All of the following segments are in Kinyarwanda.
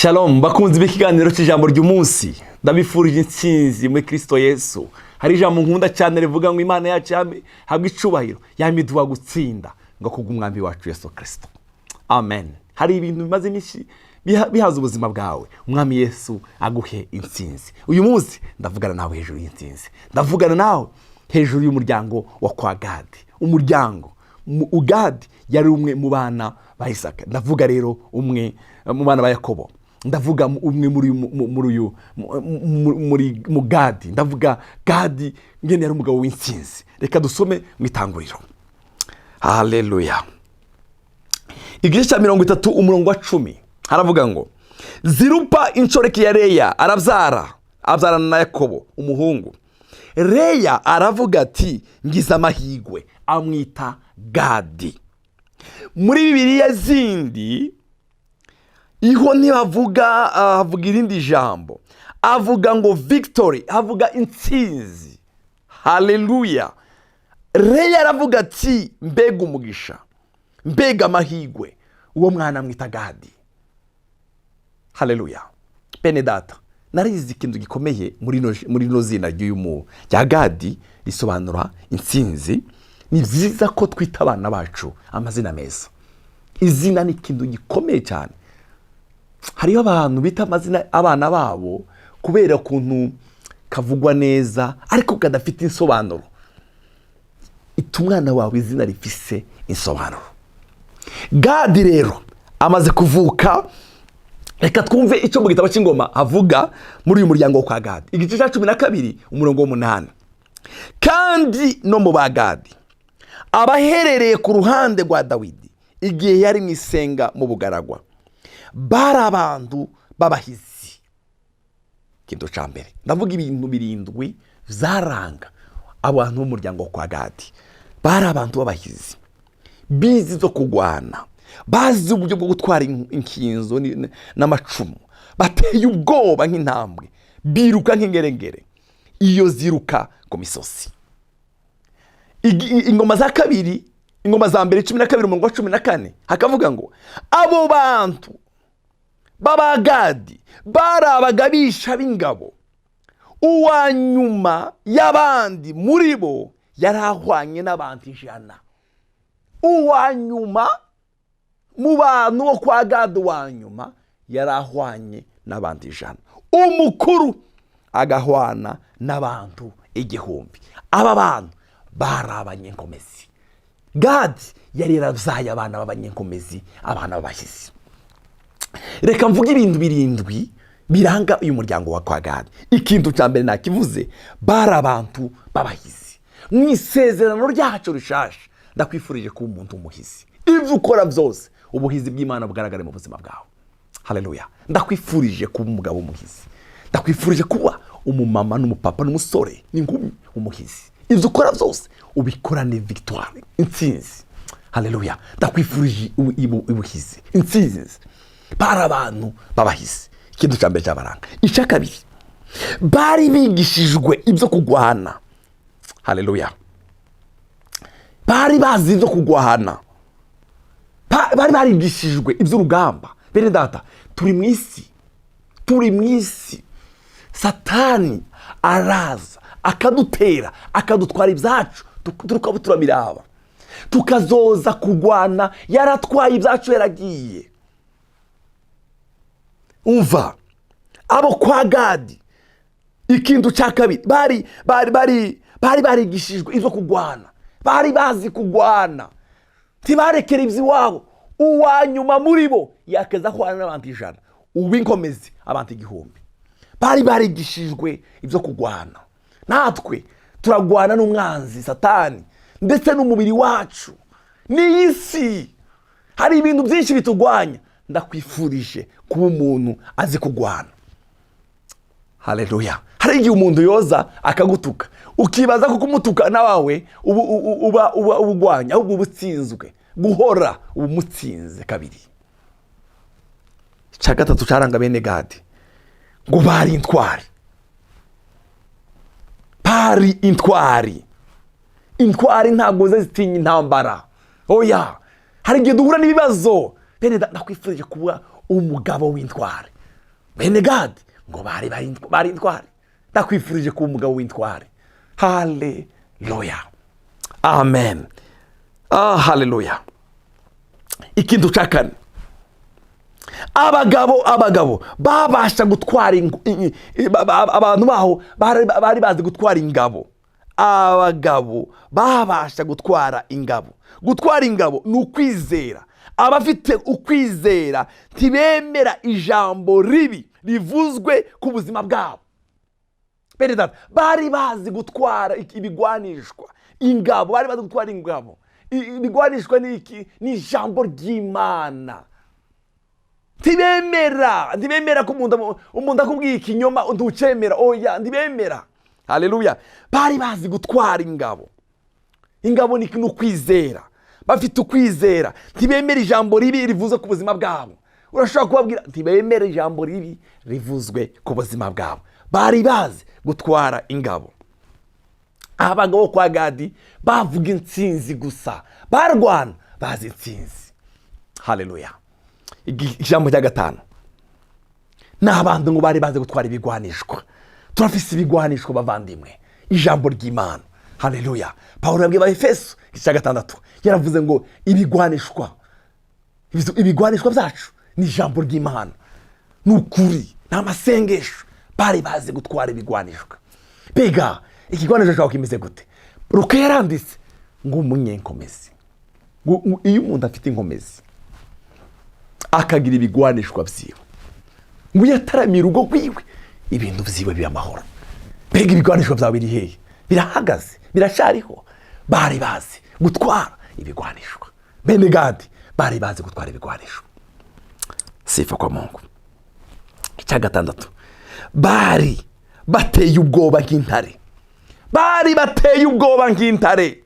Shalom bakunzi b'ikiganiro cy'ijambo ry'umunsi ndabifurije intsinzi muri Kristo Yesu. Hari ijambo nkunda cyane rivuga ngo Imana yacu habwa icubahiro yamiduwa gutsinda ngo kubw'umwami wacu Yesu Kristo. Amen. Hari ibintu bimaze iminsi bihaza ubuzima bwawe, umwami Yesu aguhe intsinzi. Uyu munsi ndavugana nawe hejuru y'intsinzi, ndavugana nawe hejuru y'umuryango wa kwa Gadi. Umuryango Gadi yari umwe mu bana ba Isaka. Ndavuga rero umwe mu bana ba Yakobo. Ndavuga umwe muri Gadi. Ndavuga Gadi ngene yari umugabo w'intsinzi. Reka dusome mu itanguriro. Haleluya. Igice cya 30 umurongo wa 10 haravuga ngo Zirupa inshoreke ya Leya abyarana na Yakobo umuhungu. Leya aravuga ati ngize amahigwe, amwita Gadi. Muri Bibiliya zindi iho ntibavuga havuga irindi jambo, avuga ngo victory, avuga intsinzi. Haleluya. Leya aravuga ati mbega umugisha, mbega amahigwe, uwo mwana amwita Gadi. Haleluya. Bene data, narizi ikintu gikomeye muri no zina ry'uyu rya Gadi risobanura intsinzi. Ni byiza ko twita abana bacu amazina meza. Izina ni ikintu gikomeye cyane. Hariyo abantu bita amazina abana babo kubera kuntu kavugwa neza ariko kadafite insobanuro. Itumwana wawe izina rifise insobanuro. Gadi rero amaze kuvuka, reka twumve icyo mu gitabo cy'ingoma avuga muri uyu muryango wa kwa Gadi. Igice cya 12 umurongo wa 8. Kandi no mu ba Gadi abaherereye ku ruhande rwa Dawidi igihe yari mu isenga mu bugaragwa bari abantu babahizi. Kintu cya mbere ndavuga ibintu 7 zaranga abantu b'umuryango wa kwa Gadi. Bari abantu babahizi, bizi zo kugwana, bazi uburyo bwo gutwara inkinzo n'amacumu, bateye ubwoba nk'intambwe, biruka nk'ingerengere iyo ziruka ku misozi. Ingoma za kabiri, ingoma za mbere 12 umurongo wa 14 hakavuga ngo abo bantu baba Gadi bari abagabisha b'ingabo, uwa nyuma y'abandi muri bo yarahwanye n'abantu 100. Uwa nyuma mu bantu bo kwa Gadi wa nyuma yarahwanye n'abantu 100, umukuru agahwana n'abantu 1000. Aba bantu bari abanyenkomezi. Gadi yari yaravyaye abana b'abanyenkomezi, abana b'abahizi. Reka mvuga ibintu 7 biranga uyu muryango wa kwa Gadi. Ikintu cya mbere nakivuze, bari abantu babahizi. Mu isezerano ryacu rishasha ndakwifurije kuba umuntu umuhizi. Ivyo ukora byose ubuhizi bw'Imana bugaragare mu buzima bwawe. Haleluya. Ndakwifurije kuba umugabo umuhizi. Ndakwifurije kuba umumama n'umupapa n'umusore n'inkumi umuhizi. Ivyo ukora byose ubikorane victoire, intsinzi. Haleluya. Ndakwifurije ubuhizi, intsinzi. Bari abantu babahizi. Ikintu cya mbere cyabaranga. Icya kabiri, bari bigishijwe ibyo kugwana. Haleluya. Bari bazi ibyo kugwana, bari barigishijwe iby'urugamba. Bene data, turi mu isi, Satani araza akadutera, akadutwara ibyacu tukabutura miraba, tukazoza kugwana yaratwaye ibyacu yaragiye. Umva, abo kwa Gadi ikintu cya kabiri, bari barigishijwe ibyo kugwana, bari bazi kugwana, ntibarekera iby'iwabo. Uwa nyuma muri bo yakeza hwana n'abantu 100, uw'inkomezi abantu 1000. Bari barigishijwe ibyo kugwana. Natwe turagwana n'umwanzi Satani ndetse n'umubiri wacu n'isi. Hari ibintu byinshi bitugwanya. Ndakwifurije kuba umuntu azi kugwana. Haleluya. Hari igihe umuntu yoza akagutuka ukibaza ko kumutuka nawe uba ubugwanya, ahubwo ubutsinzwe. Guhora umutsinze kabiri. Cya gatatu cyaranga bene Gadi ngo bari intwari. Bari intwari. Intwari ntabwo zitinya intambara. Oya, hari igihe duhura n'ibibazo. Bene ndakwifurije kuba umugabo w'intwari. bene Gadi ngo bari intwari. Ndakwifurije kuba umugabo w'intwari. Haleluya, amen. Haleluya. Ikintu cya kane, abagabo babasha gutwara abantu baho bari bazi gutwara ingabo. Abagabo babasha gutwara ingabo. Gutwara ingabo ni ukwizera. Abafite ukwizera ntibemera ijambo ribi rivuzwe ku buzima bwabo. Bari bazi gutwara ibigwanishwa. Ingabo bari bazi gutwara ingabo. Ibigwanishwa ni ijambo ry'Imana. Ntibemera ko umuntu akubwiye ikinyoma ntucemera. Oya, ntibemera. Haleluya. Bari bazi gutwara ingabo. Ingabo ni ukwizera. Bafite ukwizera. Ntibemera ijambo ribi rivuze ku buzima bwabo. Urashobora kubabwira ntibemera ijambo ribi rivuzwe ku buzima bwabo. Bari bazi gutwara ingabo. Abagabo kwa Gadi bavuga intsinzi gusa. Barwana bazi intsinzi. Haleluya. Ijambo rya gatanu, ni abantu ngo bari bazi gutwara ibigwanishwa. Turafise ibigwanishwa bavandimwe, ijambo ry'Imana. Haleluya. Pawulo yabwiye Abaefeso igice 6 yaravuze ngo ibigwanishwa byacu ni ijambo ry'Imana, ni ukuri, ni amasengesho. Bari bazi gutwara ibigwanishwa. Bega ikigwanisho cyawe kimeze gute? Ruka yaranditse ngo umunyenkomezi, iyo umuntu afite inkomezi akagira ibigwanishwa byiwe, ngo yataramira urugo rwiwe, ibintu byiwe biba amahoro. Bega ibigwanishwa byawe biri hehe? Birahagaze, birashariho. Bari bazi gutwara ibigwanishwa. Bene Gadi bari bazi gutwara ibigwanishwa. Sifa kwa Mungu. Icya 6, bari bateye ubwoba nk'intare. Bari bateye ubwoba nk'intare.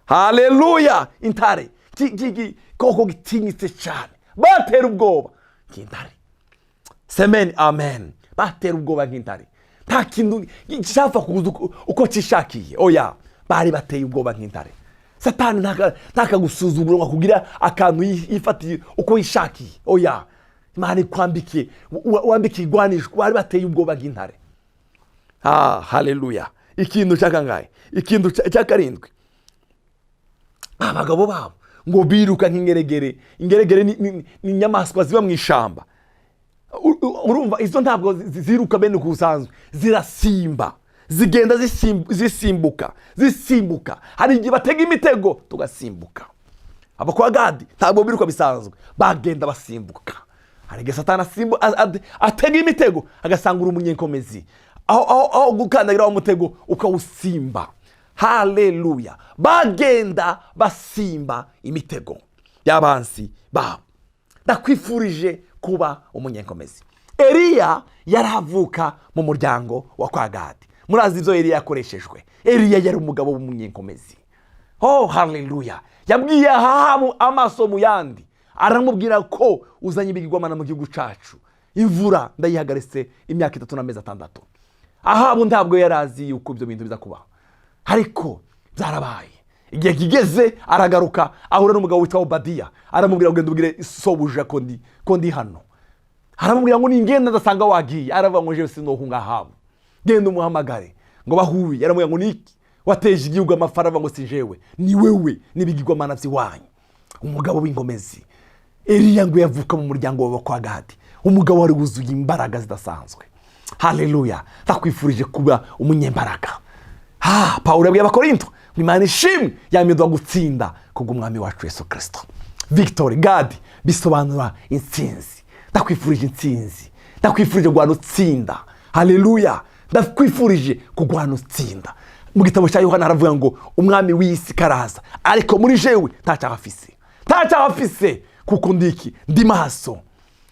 Haleluya. Intare koko gitinyitse cyane. Batera ubwoba nk'intare. Semen, amen. Batera ubwoba nk'intare. Nta kintu gishaka kuza uko kishakiye. Oya, bari bateye ubwoba nk'intare. Satani ntakagusuzugura ngo kugira akantu yifatiye uko yishakiye. Oya, Imana ikwambikiye, wambikiye igwanishwa. Bari bateye ubwoba nk'intare. Haleluya. Ikintu cyakangaye, ikintu cya 7, abagabo babo ngo biruka nk'ingeregere. Ingeregere ni inyamaswa ziba mu ishamba. Urumva izo ntabwo ziruka bene kusanzwe, zirasimba, zigenda zisimbuka. Hari igihe batega imitego tugasimbuka. Aba kwa Gadi ntabwo biruka bisanzwe, bagenda basimbuka. Hari igihe Satani atega imitego agasanga uri umunyenkomezi, aho gukandagira wa mutego ukawusimba. Haleluya. Bagenda basimba imitego y'abansi babo. Ndakwifurije kuba umunyenkomezi. Eliya yaravuka mu muryango wa kwa Gadi. Murazi ibyo Eliya yakoreshejwe. Eliya yari umugabo w'umunyenkomezi. Haleluya. Yabwiye Ahabu amaso mu yandi, aramubwira ko uzanye ibigirwamana mu gihugu cyacu, imvura ndayihagaritse imyaka 3 n'amezi 6. Ahabu ntabwo yarazi yuko ibyo bintu biza kubaho, ariko byarabaye. Igihe kigeze aragaruka, ahura n'umugabo witwa Obadiya, aramubwira ngo ndubwire sobuja ko ndi hano. Aramubwira ngo ningenda ndasanga wagiye. Aravuga ngo je sinohunga Ahabu, genda umuhamagare ngo bahuye. Aramubwira ngo niki wateje igihugu amafaranga? Ngo si jewe, ni wewe n'ibigirwamana by'iwanyu. Umugabo w'ingomezi. Eliya ngo yavuka mu muryango wa kwa Gadi, umugabo wari wuzuye imbaraga zidasanzwe. Haleluya. Ndakwifurije kuba umunyembaraga. Pawulo yabwiye Abakorinto, Imana ishimwe yamidwa gutsinda kubw'umwami wacu Yesu Kristo. Victory, Gadi bisobanura intsinzi. Ndakwifurije intsinzi. Ndakwifurije guhana utsinda. Haleluya. Ndakwifurije kugwana utsinda. Mu gitabo cya Yohana haravuga ngo umwami w'isi karaza, ariko muri jewe ntacahafise kuko ndi maso.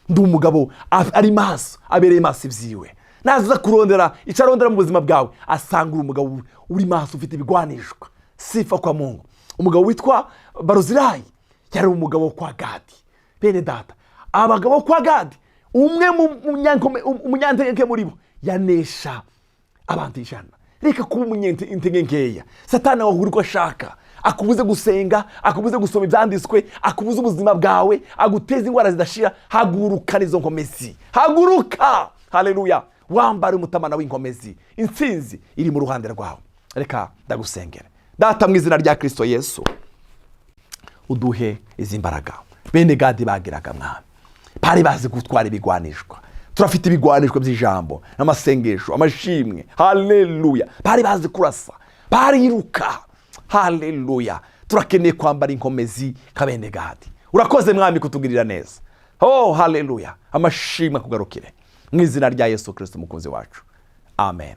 Ndi umugabo ari maso, abereye maso ibyiwe. Naza kurondera icarondera mu buzima bwawe, asanga uri umugabo uri maso, ufite ibigwanishwa. Sifa kwa Mungu. Umugabo witwa Baruzirayi yari umugabo kwa Gadi. Bene data, abagabo kwa Gadi, umwe umunyantege muri bo yanesha abantu 100. Reka kuba umunyantege nkeya. Satani ahura uko ashaka akubuze gusenga, akubuze gusoma ibyanditswe, akubuze ubuzima bwawe, aguteza indwara zidashira, haguruka n'izo nkomezi, haguruka. Haleluya. Wambare umutamana w'inkomezi, intsinzi iri mu ruhande rwawe. Reka ndagusengere. Data, mu izina rya Kristo Yesu, uduhe izi mbaraga bene Gadi bagiraga, mwami. Bari bazi gutwara ibigwanishwa. Turafite ibigwanishwa by'ijambo n'amasengesho, amashimwe. Haleluya. Bari bazi kurasa, bariruka. Haleluya. Turakeneye kwambara inkomezi ka bene Gadi. Urakoze mwami kutugirira neza. Oh, haleluya. Amashimwe kugarukire mu izina rya Yesu Kristo umukunzi wacu. Amen.